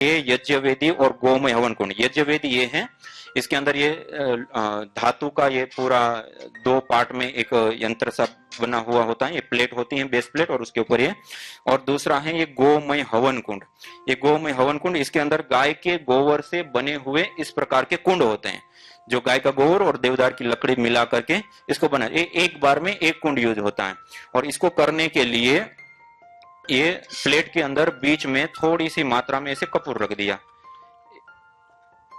ये यज्ञ वेदी और गोमय हवन कुंड। यज्ञ वेदी ये है, इसके अंदर ये धातु का ये पूरा 2 पार्ट में एक यंत्र सा बना हुआ होता है, ये प्लेट होती है, बेस प्लेट, और उसके ऊपर ये, और दूसरा है ये गोमय हवन कुंड। ये गोमय हवन कुंड, इसके अंदर गाय के गोबर से बने हुए इस प्रकार के कुंड होते हैं, जो गाय का गोबर और देवदार की लकड़ी मिला करके इसको बना, एक बार में एक कुंड यूज होता है। और इसको करने के लिए ये प्लेट के अंदर बीच में थोड़ी सी मात्रा में ऐसे कपूर रख दिया,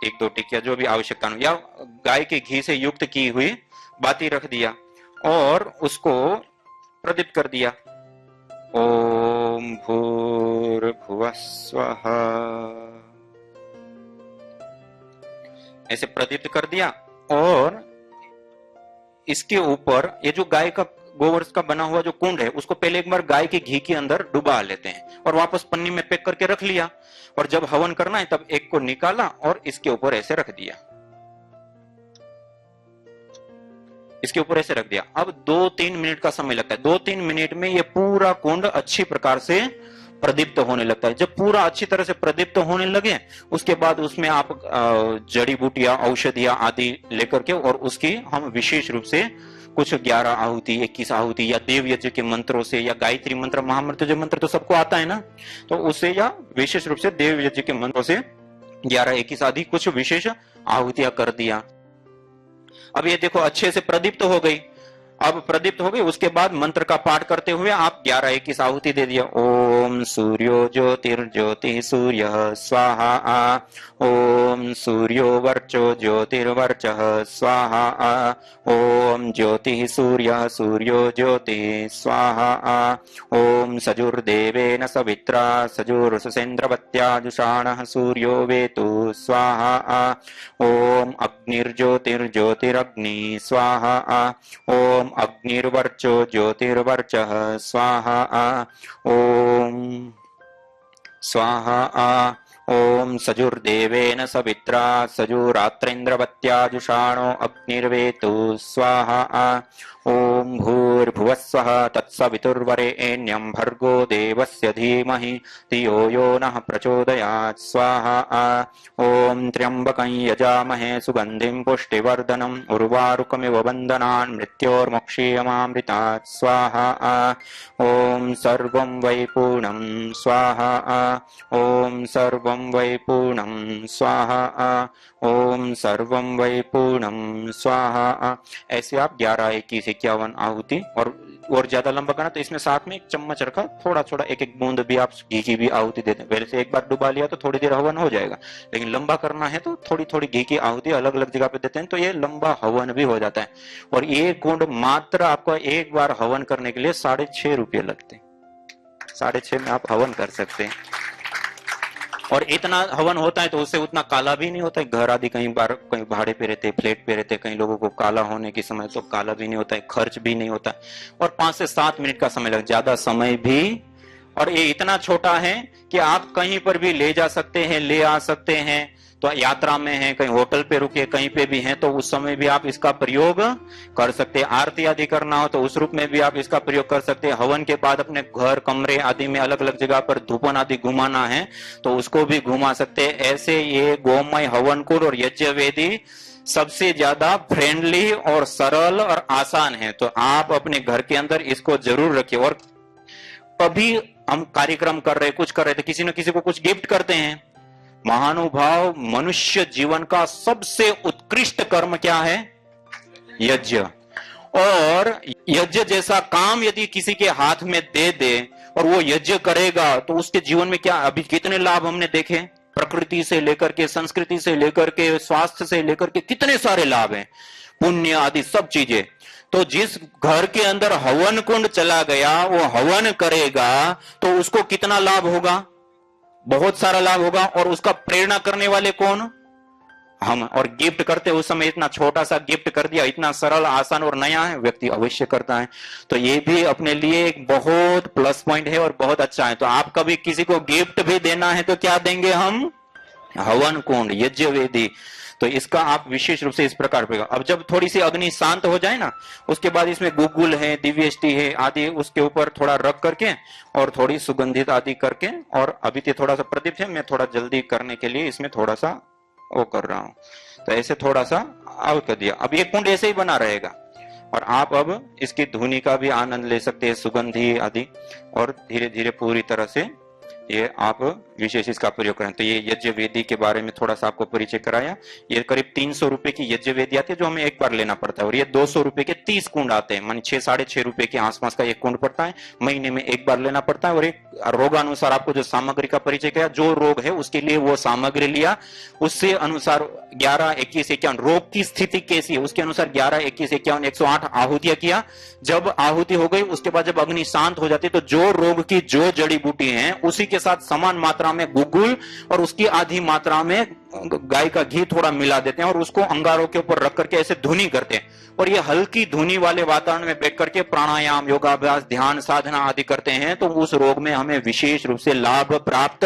1-2 टिकिया जो भी आवश्यकता हो, या गाय के घी से युक्त की हुई बाती रख दिया और उसको प्रदीप्त कर दिया। ओम भूर्भुवः स्वः, ऐसे प्रदीप्त कर दिया। और इसके ऊपर ये जो गाय का गोबर का बना हुआ जो कुंड है, उसको पहले एक बार गाय के घी के अंदर डुबा लेते हैं और वापस पन्नी में पैक करके रख लिया। और जब हवन करना है तब एक को निकाला और इसके ऊपर ऐसे रख दिया, इसके ऊपर ऐसे रख दिया। अब 2-3 मिनट का समय लगता है। 2-3 मिनट में ये पूरा कुंड अच्छी प्रकार से प्रदीप्त होने लगता है। जब पूरा अच्छी तरह से प्रदीप्त होने लगे, उसके बाद उसमें आप जड़ी बूटियां, औषधियां आदि लेकर के, और उसकी हम विशेष रूप से कुछ 11 आहुति, 21 आहुति, या देव यज्ञ के मंत्रों से, या गायत्री मंत्र, महामृत्युंजय मंत्र तो सबको आता है ना, तो उससे, या विशेष रूप से देव यज्ञ के मंत्रों से 11-21 आदि कुछ विशेष आहुतियां कर दिया। अब ये देखो अच्छे से प्रदीप्त हो गई। अब प्रदीप्त हो गई, उसके बाद मंत्र का पाठ करते हुए आप 11-21 आहुति दे दिया। ओम सूर्यो ज्योतिर्ज्योति सूर्य स्वाहा, ओम सूर्यो वर्चो ज्योतिर्वर्चः स्वाहा, ओम ज्योति सूर्य सूर्यो ज्योति स्वाहा, ओम सजुर्देवेन सवित्रा सजुर्सुसेन्द्रवत्याजुषाणः सूर्यो वेतु स्वाहा, ओम अग्निर्ज्योतिर्ज्योतिरग्नि स्वाहा, ओम अग्निर्वर्चो ज्योतिर्वर्चः स्वाहा, ओम स्वाहा, ओम सजुर्देवेन सवित्रा सजुरात्रेन्द्रवत्याजुषाणो अग्निर्वेतु स्वाहा, ओम भूर्भुवः स्वः तत्सवितुर्वरेण्यं भर्गो देवस्य धीमहि धियो यो नः प्रचोदयात् स्वाहा, ओम त्र्यंबकं यजामहे सुगंधिं पुष्टिवर्धनम् उर्वारुकमिव बन्धनान् मृत्योर्मुक्षीयमामृतात् स्वाहा, ओम सर्वं वै पूर्णं स्वाहा, ओम सर्वं वै पूर्णं स्वाहा, ओम सर्वं वै पूर्णं स्वाहा। ऐसे आप 11-21-51 आहुति, और ज्यादा लंबा करना तो इसमें साथ में 1 चम्मच रखा, थोड़ा थोड़ा 1-1 बूंद भी आप घी की भी आहुति देते हैं। पहले से एक बार डुबा लिया तो थोड़ी देर हवन हो जाएगा, लेकिन लंबा करना है तो थोड़ी थोड़ी घी की आहुति अलग अलग जगह पे देते हैं, तो ये लंबा हवन भी हो जाता है। और ये कुंड मात्र आपको एक बार हवन करने के लिए 6.5 रुपये लगते हैं। 6.5 में आप हवन कर सकते हैं। और इतना हवन होता है तो उससे उतना काला भी नहीं होता है। घर आदि कहीं बार कहीं भाड़े पे रहते, फ्लैट पे रहते, कई लोगों को काला होने के समय तो काला भी नहीं होता है, खर्च भी नहीं होता है। और 5 से 7 मिनट का समय लग, ज्यादा समय भी। और ये इतना छोटा है कि आप कहीं पर भी ले जा सकते हैं, ले आ सकते हैं। तो यात्रा में है, कहीं होटल पे रुके, कहीं पे भी हैं, तो उस समय भी आप इसका प्रयोग कर सकते हैं। आरती आदि करना हो तो उस रूप में भी आप इसका प्रयोग कर सकते हैं। हवन के बाद अपने घर, कमरे आदि में अलग अलग जगह पर धूपन आदि घुमाना है तो उसको भी घुमा सकते हैं। ऐसे ये गोमय हवन कुंड और यज्ञ वेदी सबसे ज्यादा फ्रेंडली और सरल और आसान है। तो आप अपने घर के अंदर इसको जरूर रखिए। और कभी हम कार्यक्रम कर रहे, कुछ कर रहे थे, किसी न किसी को कुछ गिफ्ट करते हैं। महानुभाव, मनुष्य जीवन का सबसे उत्कृष्ट कर्म क्या है? यज्ञ। और यज्ञ जैसा काम यदि किसी के हाथ में दे दे और वो यज्ञ करेगा तो उसके जीवन में क्या, अभी कितने लाभ हमने देखे, प्रकृति से लेकर के, संस्कृति से लेकर के, स्वास्थ्य से लेकर के, कितने सारे लाभ हैं, पुण्य आदि सब चीजें। तो जिस घर के अंदर हवन कुंड चला गया, वो हवन करेगा तो उसको कितना लाभ होगा? बहुत सारा लाभ होगा। और उसका प्रेरणा करने वाले कौन? हम। और गिफ्ट करते उस समय इतना छोटा सा गिफ्ट कर दिया, इतना सरल, आसान और नया है, व्यक्ति अवश्य करता है। तो ये भी अपने लिए एक बहुत प्लस पॉइंट है और बहुत अच्छा है। तो आप कभी किसी को गिफ्ट भी देना है तो क्या देंगे हम? हवन कुंड, यज्ञ वेदी। तो इसका आप विशेष रूप से इस प्रकार पड़ेगा। अब जब थोड़ी सी अग्नि शांत हो जाए ना, उसके बाद इसमें गुगुल है, दिव्यष्टि है आदि उसके ऊपर थोड़ा रख करके और थोड़ी सुगंधित आदि करके, और अभी तो थोड़ा सा प्रदीप है, मैं थोड़ा जल्दी करने के लिए इसमें थोड़ा सा वो कर रहा हूं, तो ऐसे थोड़ा सा आउट कर दिया। अब ये कुंड ऐसे ही बना रहेगा और आप अब इसकी धुनी का भी आनंद ले सकते हैं, सुगंधी आदि, और धीरे धीरे पूरी तरह से ये आप विशेष इसका प्रयोग करें। तो ये यज्ञ वेदी के बारे में थोड़ा सा आपको परिचय कराया। ये करीब 300 रुपए की यज्ञ वेदी आती है जो हमें एक बार लेना पड़ता है, और ये 200 रुपए के 30 कुंड आते हैं, मान 6-6.5 रुपए के आसपास का एक कुंड पड़ता है, महीने में एक बार लेना पड़ता है। और एक रोगानुसार आपको जो सामग्री का परिचय किया, जो रोग है उसके लिए वो सामग्री लिया, उससे अनुसार 11, 21, 51 रोग की स्थिति कैसी है उसके अनुसार 11, 21, 51, 108 आहुतियां किया। जब आहुति हो गई उसके बाद जब अग्नि शांत हो जाती है तो जो रोग की जो जड़ी बूटी है उसी के साथ समान मात्रा में गुगुल और उसकी आधी मात्रा में गाय का घी थोड़ा मिला देते हैं और उसको अंगारों के ऊपर रख करके ऐसे धुनी करते हैं, और ये हल्की धुनी वाले वातावरण में बैठ करके प्राणायाम, योगाभ्यास, ध्यान साधना आदि करते हैं तो उस रोग में हमें विशेष रूप से लाभ प्राप्त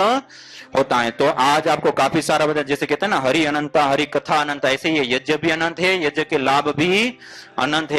होता है। तो आज आपको काफी सारा बता, जैसे कहते हैं ना हरि अनंता, हरि कथा अनंता, ऐसे ये यज्ञ भी अनंत है, यज्ञ के लाभ भी अनंत है,